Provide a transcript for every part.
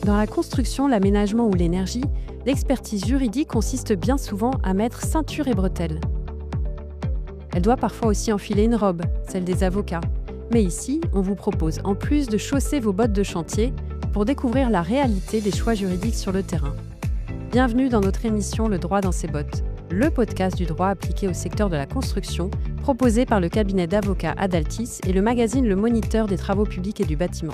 Dans la construction, l'aménagement ou l'énergie, l'expertise juridique consiste bien souvent à mettre ceinture et bretelles. Elle doit parfois aussi enfiler une robe, celle des avocats. Mais ici, on vous propose en plus de chausser vos bottes de chantier pour découvrir la réalité des choix juridiques sur le terrain. Bienvenue dans notre émission Le droit dans ses bottes, le podcast du droit appliqué au secteur de la construction, proposé par le cabinet d'avocats Adaltis et le magazine Le Moniteur des travaux publics et du bâtiment.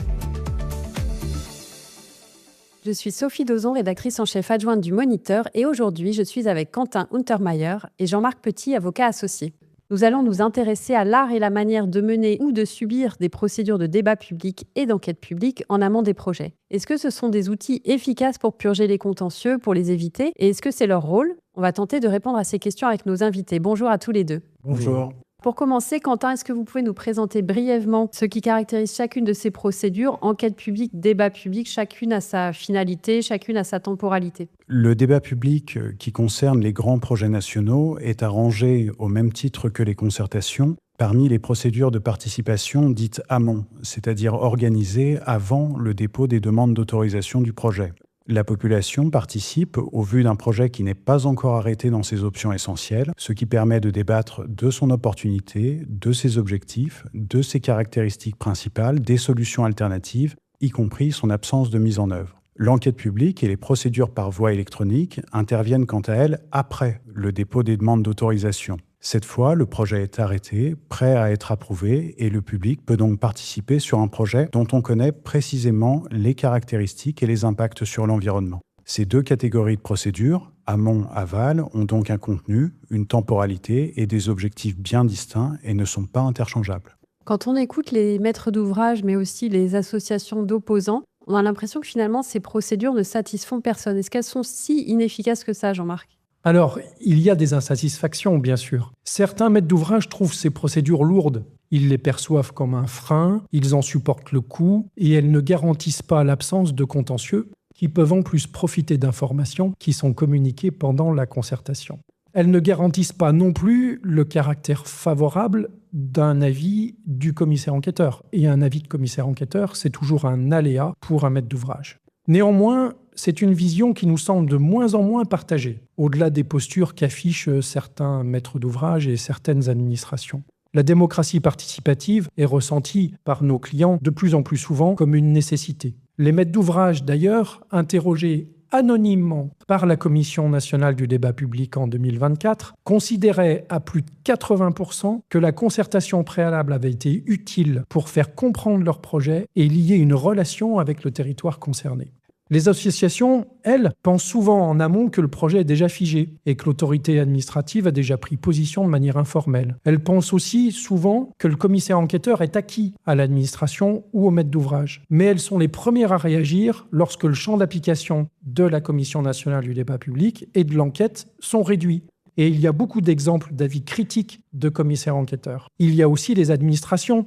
Je suis Sophie Dozon, rédactrice en chef adjointe du Moniteur, et aujourd'hui, je suis avec Quentin Untermaier et Jean-Marc Petit, avocat associé. Nous allons nous intéresser à l'art et la manière de mener ou de subir des procédures de débat public et d'enquête publique en amont des projets. Est-ce que ce sont des outils efficaces pour purger les contentieux, pour les éviter, et est-ce que c'est leur rôle ? On va tenter de répondre à ces questions avec nos invités. Bonjour à tous les deux. Bonjour. Pour commencer, Quentin, est-ce que vous pouvez nous présenter brièvement ce qui caractérise chacune de ces procédures, enquête publique, débat public, chacune a sa finalité, chacune a sa temporalité ? Le débat public qui concerne les grands projets nationaux est à ranger au même titre que les concertations parmi les procédures de participation dites amont, c'est-à-dire organisées avant le dépôt des demandes d'autorisation du projet. La population participe au vu d'un projet qui n'est pas encore arrêté dans ses options essentielles, ce qui permet de débattre de son opportunité, de ses objectifs, de ses caractéristiques principales, des solutions alternatives, y compris son absence de mise en œuvre. L'enquête publique et les procédures par voie électronique interviennent quant à elles après le dépôt des demandes d'autorisation. Cette fois, le projet est arrêté, prêt à être approuvé, et le public peut donc participer sur un projet dont on connaît précisément les caractéristiques et les impacts sur l'environnement. Ces deux catégories de procédures, amont-aval, ont donc un contenu, une temporalité et des objectifs bien distincts et ne sont pas interchangeables. Quand on écoute les maîtres d'ouvrage, mais aussi les associations d'opposants, on a l'impression que finalement, ces procédures ne satisfont personne. Est-ce qu'elles sont si inefficaces que ça, Jean-Marc ? Alors, il y a des insatisfactions, bien sûr. Certains maîtres d'ouvrage trouvent ces procédures lourdes. Ils les perçoivent comme un frein, ils en supportent le coût et elles ne garantissent pas l'absence de contentieux qui peuvent en plus profiter d'informations qui sont communiquées pendant la concertation. Elles ne garantissent pas non plus le caractère favorable d'un avis du commissaire enquêteur. Et un avis de commissaire enquêteur, c'est toujours un aléa pour un maître d'ouvrage. Néanmoins, c'est une vision qui nous semble de moins en moins partagée, au-delà des postures qu'affichent certains maîtres d'ouvrage et certaines administrations. La démocratie participative est ressentie par nos clients de plus en plus souvent comme une nécessité. Les maîtres d'ouvrage, d'ailleurs, interrogés anonymement par la Commission nationale du débat public en 2024, considéraient à plus de 80% que la concertation préalable avait été utile pour faire comprendre leur projet et lier une relation avec le territoire concerné. Les associations, elles, pensent souvent en amont que le projet est déjà figé et que l'autorité administrative a déjà pris position de manière informelle. Elles pensent aussi souvent que le commissaire enquêteur est acquis à l'administration ou au maître d'ouvrage. Mais elles sont les premières à réagir lorsque le champ d'application de la Commission nationale du débat public et de l'enquête sont réduits. Et il y a beaucoup d'exemples d'avis critiques de commissaires enquêteurs. Il y a aussi les administrations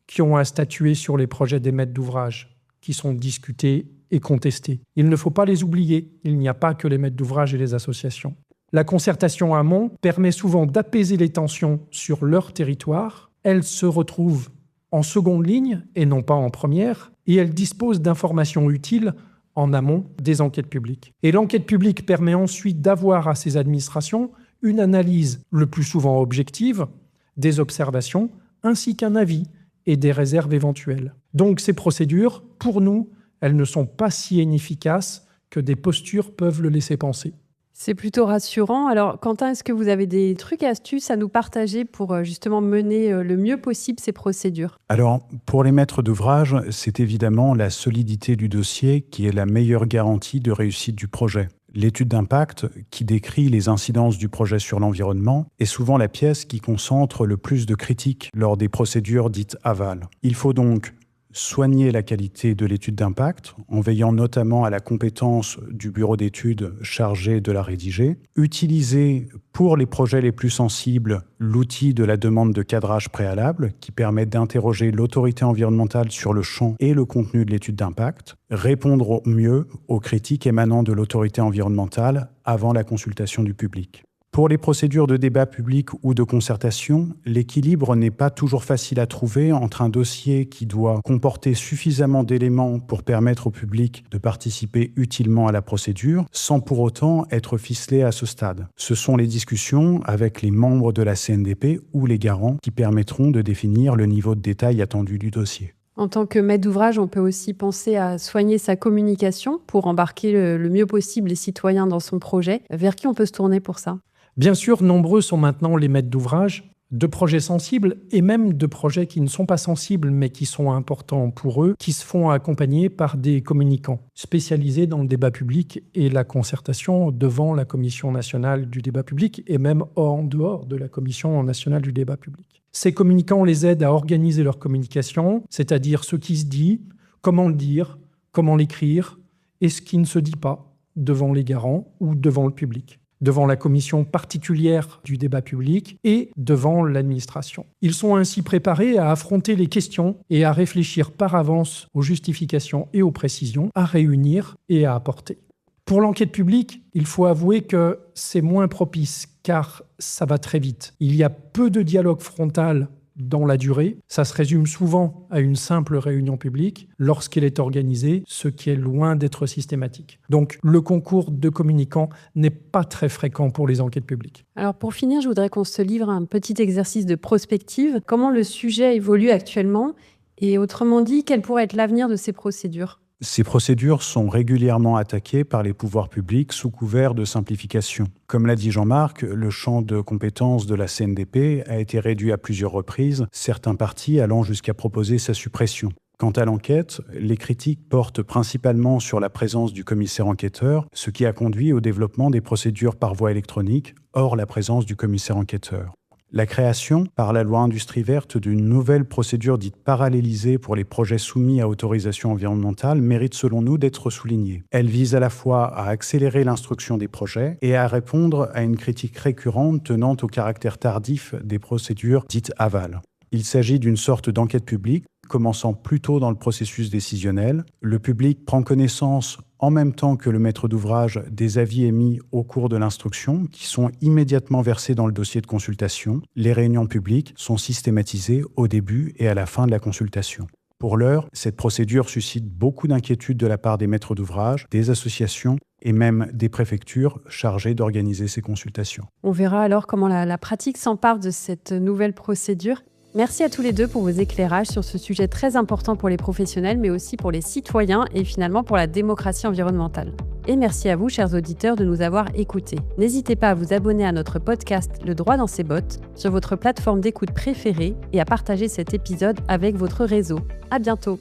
qui ont à statuer sur les projets des maîtres d'ouvrage, qui sont discutés et contestés. Il ne faut pas les oublier, il n'y a pas que les maîtres d'ouvrage et les associations. La concertation amont permet souvent d'apaiser les tensions sur leur territoire. Elle se retrouve en seconde ligne et non pas en première, et elle dispose d'informations utiles en amont des enquêtes publiques. Et l'enquête publique permet ensuite d'avoir à ces administrations une analyse le plus souvent objective des observations, ainsi qu'un avis et des réserves éventuelles. Donc ces procédures, pour nous, elles ne sont pas si inefficaces que des postures peuvent le laisser penser. C'est plutôt rassurant. Alors, Quentin, est-ce que vous avez des trucs et astuces à nous partager pour justement mener le mieux possible ces procédures ? Alors, pour les maîtres d'ouvrage, c'est évidemment la solidité du dossier qui est la meilleure garantie de réussite du projet. L'étude d'impact, qui décrit les incidences du projet sur l'environnement, est souvent la pièce qui concentre le plus de critiques lors des procédures dites aval. Il faut donc soigner la qualité de l'étude d'impact en veillant notamment à la compétence du bureau d'études chargé de la rédiger, utiliser pour les projets les plus sensibles l'outil de la demande de cadrage préalable qui permet d'interroger l'autorité environnementale sur le champ et le contenu de l'étude d'impact, répondre au mieux aux critiques émanant de l'autorité environnementale avant la consultation du public. Pour les procédures de débat public ou de concertation, l'équilibre n'est pas toujours facile à trouver entre un dossier qui doit comporter suffisamment d'éléments pour permettre au public de participer utilement à la procédure, sans pour autant être ficelé à ce stade. Ce sont les discussions avec les membres de la CNDP ou les garants qui permettront de définir le niveau de détail attendu du dossier. En tant que maître d'ouvrage, on peut aussi penser à soigner sa communication pour embarquer le mieux possible les citoyens dans son projet. Vers qui on peut se tourner pour ça ? Bien sûr, nombreux sont maintenant les maîtres d'ouvrage de projets sensibles et même de projets qui ne sont pas sensibles mais qui sont importants pour eux, qui se font accompagner par des communicants spécialisés dans le débat public et la concertation devant la Commission nationale du débat public et même en dehors de la Commission nationale du débat public. Ces communicants les aident à organiser leur communication, c'est-à-dire ce qui se dit, comment le dire, comment l'écrire et ce qui ne se dit pas devant les garants ou devant le public, devant la commission particulière du débat public et devant l'administration. Ils sont ainsi préparés à affronter les questions et à réfléchir par avance aux justifications et aux précisions, à réunir et à apporter. Pour l'enquête publique, il faut avouer que c'est moins propice car ça va très vite. Il y a peu de dialogue frontal dans la durée. Ça se résume souvent à une simple réunion publique lorsqu'elle est organisée, ce qui est loin d'être systématique. Donc, le concours de communicants n'est pas très fréquent pour les enquêtes publiques. Alors, pour finir, je voudrais qu'on se livre à un petit exercice de prospective. Comment le sujet évolue actuellement et autrement dit, quel pourrait être l'avenir de ces procédures ? Ces procédures sont régulièrement attaquées par les pouvoirs publics sous couvert de simplification. Comme l'a dit Jean-Marc, le champ de compétences de la CNDP a été réduit à plusieurs reprises, certains partis allant jusqu'à proposer sa suppression. Quant à l'enquête, les critiques portent principalement sur la présence du commissaire enquêteur, ce qui a conduit au développement des procédures par voie électronique, hors la présence du commissaire enquêteur. La création, par la loi Industrie verte, d'une nouvelle procédure dite parallélisée pour les projets soumis à autorisation environnementale mérite selon nous d'être soulignée. Elle vise à la fois à accélérer l'instruction des projets et à répondre à une critique récurrente tenant au caractère tardif des procédures dites aval. Il s'agit d'une sorte d'enquête publique commençant plus tôt dans le processus décisionnel. Le public prend connaissance en même temps que le maître d'ouvrage des avis émis au cours de l'instruction qui sont immédiatement versés dans le dossier de consultation. Les réunions publiques sont systématisées au début et à la fin de la consultation. Pour l'heure, cette procédure suscite beaucoup d'inquiétudes de la part des maîtres d'ouvrage, des associations et même des préfectures chargées d'organiser ces consultations. On verra alors comment la pratique s'empare de cette nouvelle procédure. Merci à tous les deux pour vos éclairages sur ce sujet très important pour les professionnels, mais aussi pour les citoyens et finalement pour la démocratie environnementale. Et merci à vous, chers auditeurs, de nous avoir écoutés. N'hésitez pas à vous abonner à notre podcast Le droit dans ses bottes sur votre plateforme d'écoute préférée et à partager cet épisode avec votre réseau. À bientôt.